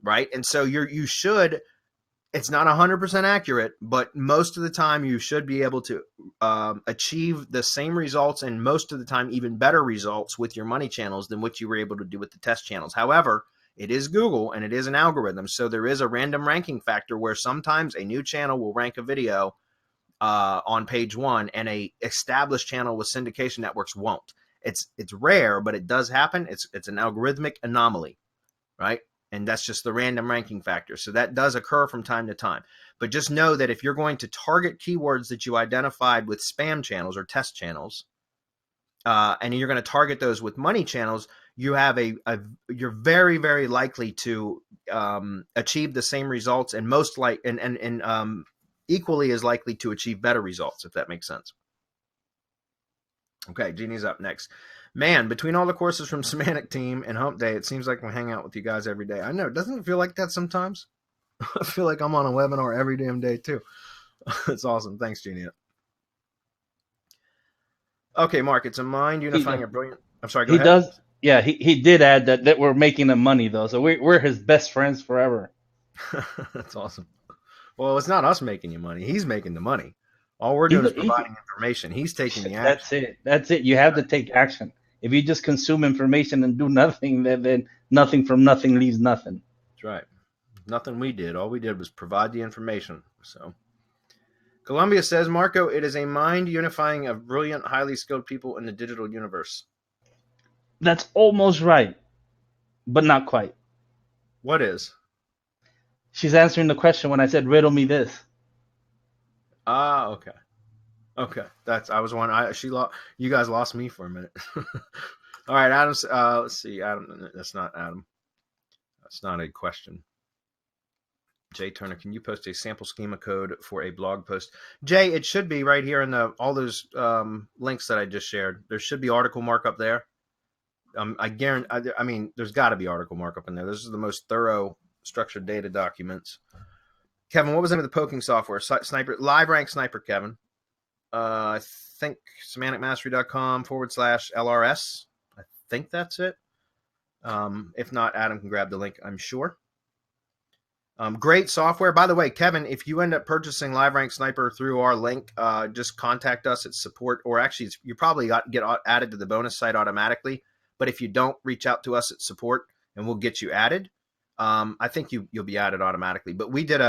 Speaker 2: right? And so you should, it's not 100% accurate, but most of the time you should be able to achieve the same results, and most of the time even better results with your money channels than what you were able to do with the test channels. However, it is Google and it is an algorithm, so there is a random ranking factor where sometimes a new channel will rank a video on page 1 and a established channel with syndication networks won't. It's rare, but it does happen. It's an algorithmic anomaly, right? And that's just the random ranking factor. So that does occur from time to time. But just know that if you're going to target keywords that you identified with spam channels or test channels, and you're going to target those with money channels, you have you're very, very likely to achieve the same results, and equally as likely to achieve better results, if that makes sense. Okay, Jeannie's up next. Man, between all the courses from Semantic Team and Hump Day, it seems like we hang out with you guys every day. I know. Doesn't it feel like that sometimes? I feel like I'm on a webinar every damn day, too. It's awesome. Thanks, Jeannie. Okay, Mark, it's a mind unifying a brilliant... I'm sorry, go ahead.
Speaker 5: Does. Yeah, he did add that we're making him money, though. So we're his best friends forever.
Speaker 2: That's awesome. Well, it's not us making you money. He's making the money. All we're doing is providing information. He's taking the action.
Speaker 5: That's it. You have to take action. If you just consume information and do nothing, then nothing from nothing leaves nothing.
Speaker 2: That's right. Nothing we did. All we did was provide the information. So, Columbia says, Marco, it is a mind unifying of brilliant, highly skilled people in the digital universe.
Speaker 5: That's almost right, but not quite.
Speaker 2: What is?
Speaker 5: She's answering the question when I said, riddle me this.
Speaker 2: Ah, okay. Okay. I was one. You guys lost me for a minute. All right, Adam. Let's see. Adam, that's not Adam. That's not a question. Jay Turner, can you post a sample schema code for a blog post? Jay, it should be right here in all those links that I just shared. There should be article markup there. I guarantee. I mean, there's got to be article markup in there. This is the most thorough structured data documents. Kevin, what was the name of the poking software? Sniper, Live Rank Sniper, Kevin. I think semanticmastery.com/LRS. I think that's it. If not, Adam can grab the link, I'm sure. Great software. By the way, Kevin, if you end up purchasing Live Rank Sniper through our link, just contact us at support, or actually you probably get added to the bonus site automatically. But if you don't, reach out to us at support and we'll get you added. I think you'll be added automatically. But we did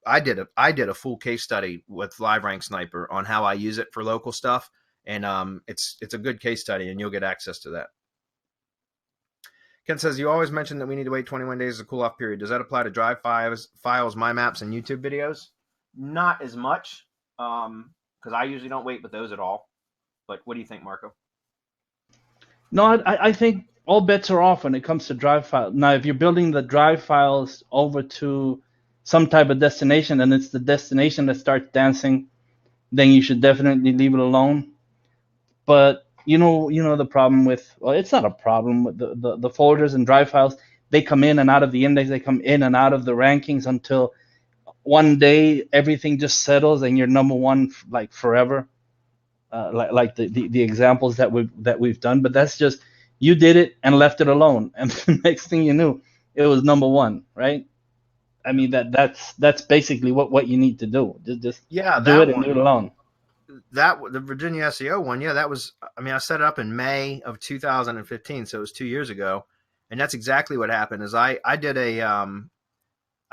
Speaker 2: I did a full case study with Live Rank Sniper on how I use it for local stuff, and it's a good case study, and you'll get access to that. Ken says, you always mention that we need to wait 21 days as a cool-off period. Does that apply to drive files, my maps, and YouTube videos? Not as much, because I usually don't wait with those at all. But what do you think, Marco?
Speaker 5: No, I think all bets are off when it comes to drive files. Now, if you're building the drive files over to some type of destination and it's the destination that starts dancing, then you should definitely leave it alone. But you know the problem with, well, it's not a problem with the folders and drive files. They come in and out of the index. They come in and out of the rankings until one day everything just settles and you're number one like forever. Like the examples that we've done, but that's just, you did it and left it alone, and the next thing you knew, it was number one, right? I mean that's basically what you need to do. Just do it and leave it alone.
Speaker 2: The Virginia SEO one, that was. I mean, I set it up in May of 2015, so it was 2 years ago, and that's exactly what happened. Is I did I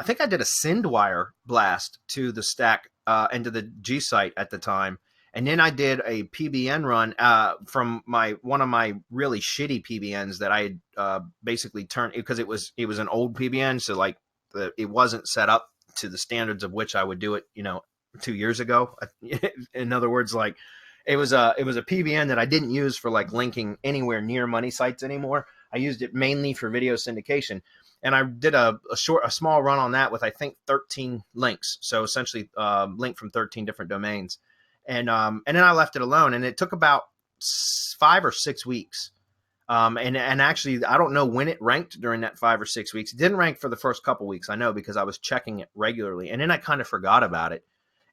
Speaker 2: think I did a SendWire blast to the stack into the G site at the time. And then I did a PBN run from one of my really shitty PBNs that I had basically turned, because it was an old PBN, so like it wasn't set up to the standards of which I would do it, 2 years ago. In other words, like it was a PBN that I didn't use for like linking anywhere near money sites anymore. I used it mainly for video syndication. And I did a small run on that with, I think, 13 links. So essentially linked from 13 different domains. And then I left it alone. And it took about 5 or 6 weeks. And actually, I don't know when it ranked during that 5 or 6 weeks. It didn't rank for the first couple weeks, I know, because I was checking it regularly. And then I kind of forgot about it.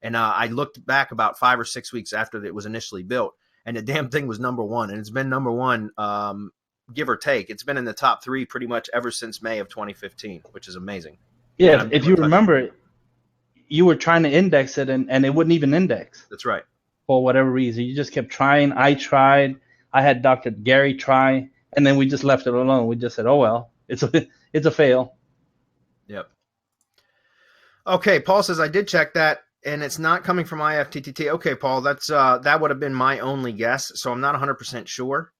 Speaker 2: And I looked back about 5 or 6 weeks after it was initially built. And the damn thing was #1. And it's been #1, give or take. It's been in the top 3 pretty much ever since May of 2015, which is amazing.
Speaker 5: Yeah, if you remember, you were trying to index it, and it wouldn't even index.
Speaker 2: That's right.
Speaker 5: For whatever reason. You just kept trying. I tried. I had Dr. Gary try, and then we just left it alone. We just said, oh, well, it's a fail.
Speaker 2: Yep. Okay, Paul says, I did check that, and it's not coming from IFTTT. Okay, Paul, that's that would have been my only guess, so I'm not 100% sure.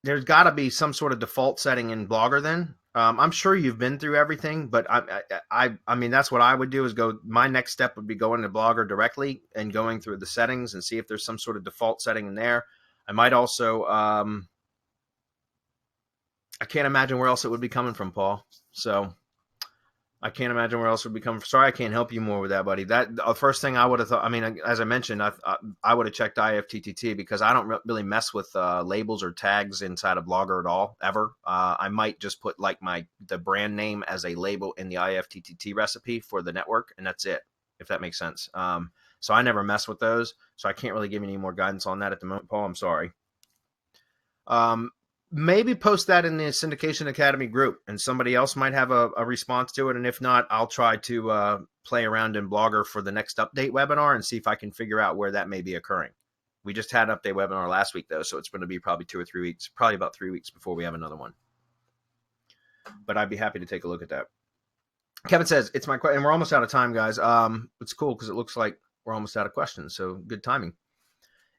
Speaker 2: There's got to be some sort of default setting in Blogger then. I'm sure you've been through everything, but I mean, that's what I would do is go. My next step would be going to Blogger directly and going through the settings and see if there's some sort of default setting in there. I might also, I can't imagine where else it would be coming from, Paul. So I can't imagine where else it would be coming from. Sorry, I can't help you more with that, buddy. That the first thing I would have thought, I mean, as I mentioned, I would have checked IFTTT because I don't really mess with labels or tags inside of Blogger at all, ever. I might just put like the brand name as a label in the IFTTT recipe for the network, and that's it, if that makes sense. So I never mess with those, so I can't really give you any more guidance on that at the moment, Paul. I'm sorry. Maybe post that in the Syndication Academy group, and somebody else might have a response to it. And if not, I'll try to play around in Blogger for the next update webinar and see if I can figure out where that may be occurring. We just had an update webinar last week, though, so it's going to be probably 2 or 3 weeks, probably about 3 weeks before we have another one. But I'd be happy to take a look at that. Kevin says, it's my question, and we're almost out of time, guys. It's cool because it looks like we're almost out of questions, so good timing.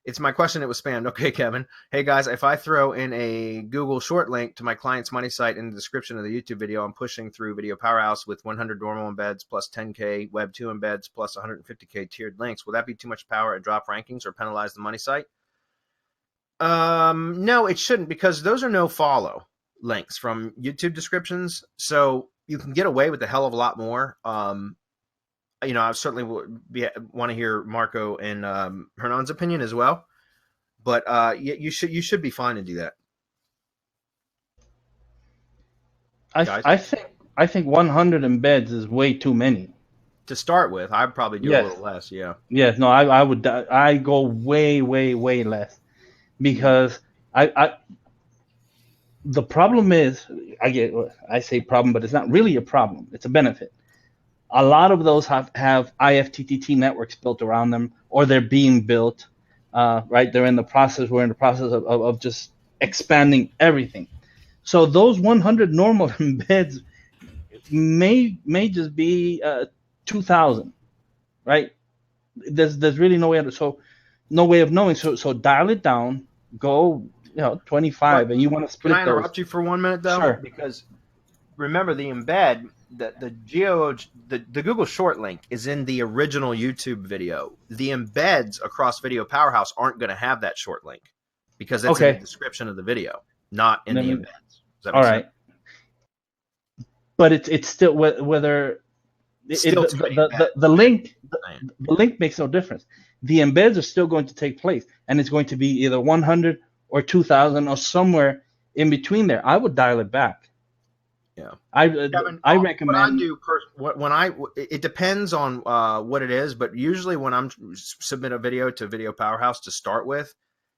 Speaker 2: It's my question. It was spammed. Okay, Kevin. Hey, guys, if I throw in a Google short link to my client's money site in the description of the YouTube video, I'm pushing through Video Powerhouse with 100 normal embeds plus 10K Web 2 embeds plus 150K tiered links. Will that be too much power and drop rankings or penalize the money site? No, it shouldn't, because those are no follow links from YouTube descriptions. So you can get away with a hell of a lot more. I certainly want to hear Marco and Hernan's opinion as well, but you should be fine to do that.
Speaker 5: I think 100 embeds is way too many
Speaker 2: to start with. I'd probably do a little less. Yeah.
Speaker 5: Yes. No. I go way less, because the problem is I say problem, but it's not really a problem. It's a benefit. A lot of those have IFTTT networks built around them, or they're being built, right? We're in the process of just expanding everything. So those 100 normal embeds may just be 2,000, right? There's really no way of knowing. So dial it down, go 25, but, and you want to split.
Speaker 2: Can I interrupt you for 1 minute though?
Speaker 5: Sure.
Speaker 2: Because remember, the embed, the Google short link is in the original YouTube video. The embeds across Video Powerhouse aren't going to have that short link because it's in the description of the video, not in the embeds. Does that make sense?
Speaker 5: But it's still whether the link makes no difference. The embeds are still going to take place, and it's going to be either 100 or 2,000 or somewhere in between there. I would dial it back.
Speaker 2: Yeah,
Speaker 5: Kevin, I recommend.
Speaker 2: It depends on what it is, but usually when I'm submit a video to Video Powerhouse to start with,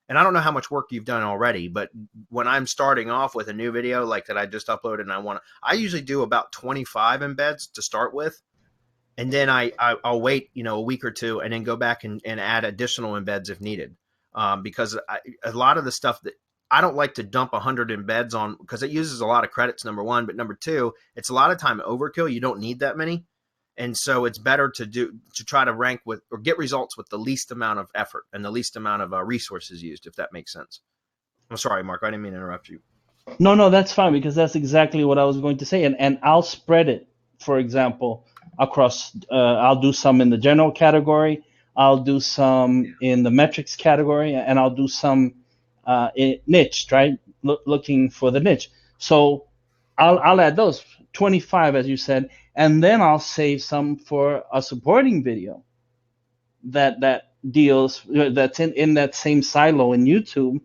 Speaker 2: and I don't know how much work you've done already, but when I'm starting off with a new video like that I just uploaded, and I usually do about 25 embeds to start with, and then I'll wait a week or two and then go back and add additional embeds if needed, because a lot of the stuff that I don't like to dump 100 embeds on, because it uses a lot of credits, number one. But number two, it's a lot of time overkill. You don't need that many. And so it's better to try to rank with or get results with the least amount of effort and the least amount of resources used, if that makes sense. I'm sorry, Mark. I didn't mean to interrupt you.
Speaker 5: No, that's fine, because that's exactly what I was going to say. And I'll spread it, for example, across, I'll do some in the general category, I'll do some in the metrics category, and I'll do some in niche, right? Looking for the niche. So I'll add those 25, as you said, and then I'll save some for a supporting video that deals, that's in that same silo in YouTube,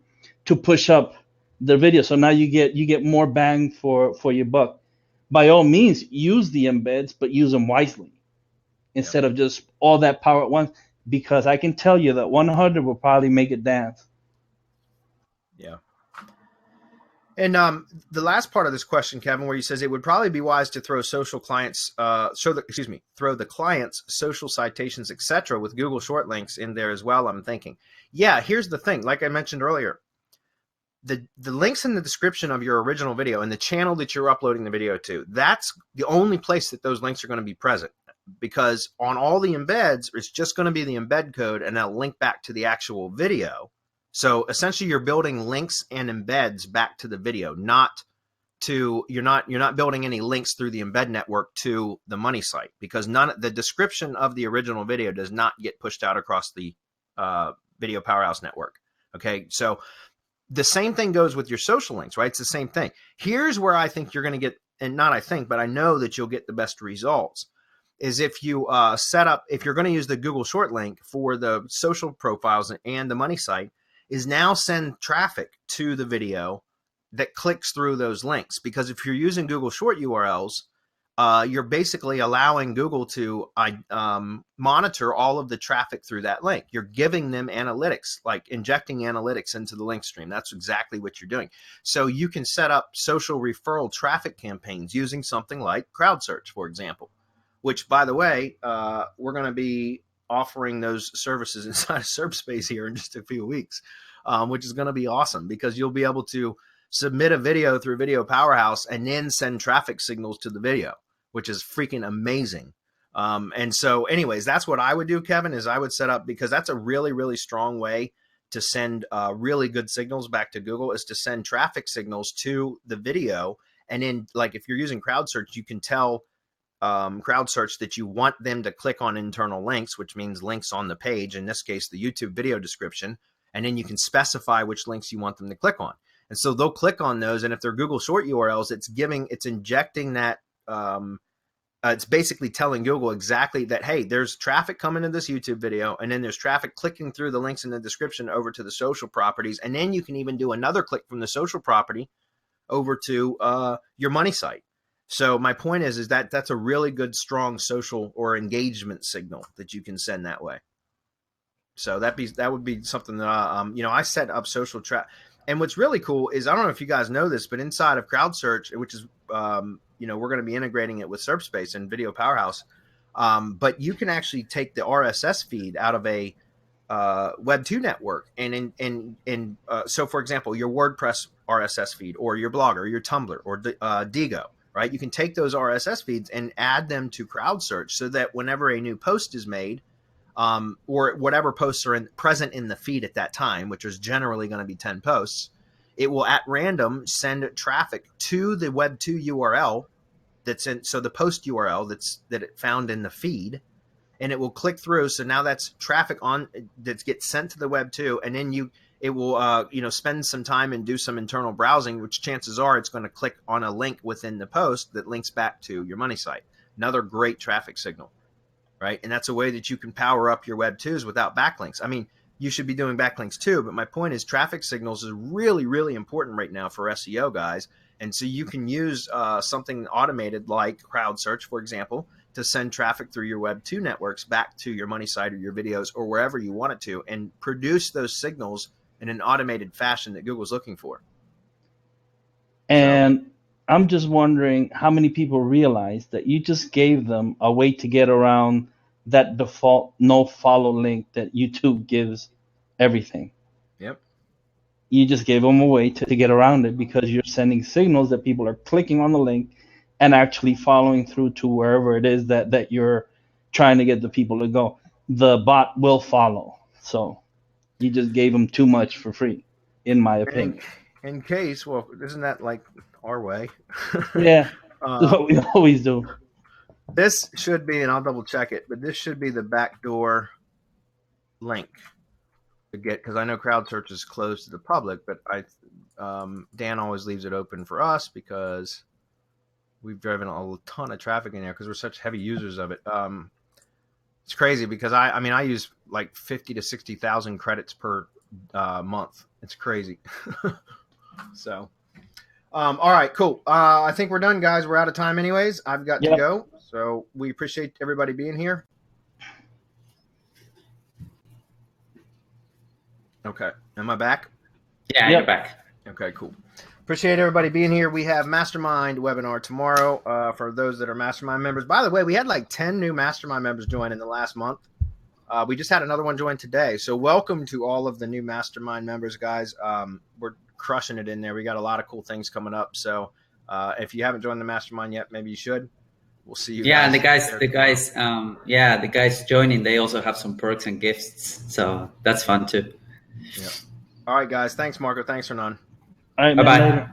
Speaker 5: to push up the video. So now you get more bang for your buck. By all means, use the embeds, but use them wisely instead of just all that power at once. Because I can tell you that 100 will probably make it dance.
Speaker 2: Yeah. And the last part of this question, Kevin, where he says it would probably be wise to throw social clients, throw the clients social citations, etc., with Google short links in there as well. I'm thinking, yeah. Here's the thing, like I mentioned earlier, the links in the description of your original video and the channel that you're uploading the video to, that's the only place that those links are going to be present. Because on all the embeds, it's just going to be the embed code and a link back to the actual video. So essentially, you're building links and embeds back to the video, you're not building any links through the embed network to the money site, because the description of the original video does not get pushed out across the Video Powerhouse network. Okay, so the same thing goes with your social links, right? It's the same thing. Here's where I think you're going to get, and not I think, but I know that you'll get the best results, is if you if you're going to use the Google short link for the social profiles and the money site, is now send traffic to the video that clicks through those links. Because if you're using Google short URLs, you're basically allowing Google to monitor all of the traffic through that link. You're giving them analytics, like injecting analytics into the link stream. That's exactly what you're doing. So you can set up social referral traffic campaigns using something like CrowdSearch, for example, which, by the way, we're going to be offering those services inside of SerpSpace here in just a few weeks, which is going to be awesome, because you'll be able to submit a video through Video Powerhouse and then send traffic signals to the video, which is freaking amazing. And so anyways, that's what I would do, Kevin, is I would set up, because that's a really, really strong way to send really good signals back to Google, is to send traffic signals to the video. And then, like, if you're using CrowdSearch, you can tell CrowdSearch that you want them to click on internal links, which means links on the page, in this case, the YouTube video description. And then you can specify which links you want them to click on. And so they'll click on those. And if they're Google short URLs, it's injecting that. It's basically telling Google exactly that, hey, there's traffic coming to this YouTube video, and then there's traffic clicking through the links in the description over to the social properties. And then you can even do another click from the social property over to your money site. So my point is that that's a really good, strong social or engagement signal that you can send that way. So that would be something that I set up social traffic. And what's really cool is, I don't know if you guys know this, but inside of CrowdSearch, which is we're going to be integrating it with SerpSpace and Video Powerhouse, but you can actually take the RSS feed out of a Web 2 network, and so for example, your WordPress RSS feed, or your Blogger, or your Tumblr, or Digo. Right? You can take those RSS feeds and add them to CrowdSearch, so that whenever a new post is made, or whatever posts are present in the feed at that time, which is generally going to be 10 posts, it will at random send traffic to the Web 2 URL that's in, so the post URL that it found in the feed, and it will click through. So now that's traffic that gets sent to the Web 2, and then it will spend some time and do some internal browsing, which chances are it's going to click on a link within the post that links back to your money site. Another great traffic signal, right? And that's a way that you can power up your Web 2s without backlinks. I mean, you should be doing backlinks too, but my point is traffic signals is really, really important right now for SEO guys. And so you can use something automated like CrowdSearch, for example, to send traffic through your Web 2 networks back to your money site or your videos or wherever you want it to, and produce those signals in an automated fashion that Google's looking for.
Speaker 5: And I'm just wondering how many people realize that you just gave them a way to get around that default no follow link that YouTube gives everything.
Speaker 2: Yep.
Speaker 5: You just gave them a way to get around it, because you're sending signals that people are clicking on the link and actually following through to wherever it is that you're trying to get the people to go. The bot will follow. So you just gave them too much for free, in my opinion.
Speaker 2: in case, well, isn't that like our way?
Speaker 5: Yeah, that's what we always do.
Speaker 2: This should be, and I'll double check it, but this should be the backdoor link to get, because I know crowd search is closed to the public, but Dan always leaves it open for us because we've driven a ton of traffic in there because we're such heavy users of it. It's crazy because I use like 50 to 60,000 credits per month. It's crazy. So, all right, cool. I think we're done, guys. We're out of time anyways. I've got to go. So we appreciate everybody being here. Okay. Am I back?
Speaker 3: Yeah, you're back.
Speaker 2: Okay, cool. Appreciate everybody being here. We have Mastermind webinar tomorrow for those that are Mastermind members. By the way, we had like 10 new Mastermind members join in the last month. We just had another one join today. So welcome to all of the new Mastermind members, guys. We're crushing it in there. We got a lot of cool things coming up. So if you haven't joined the Mastermind yet, maybe you should. We'll see you.
Speaker 3: Yeah, and the guys joining, they also have some perks and gifts. So that's fun too.
Speaker 2: Yeah. All right, guys. Thanks, Marco. Thanks, Hernan.
Speaker 5: All right,
Speaker 3: bye-bye.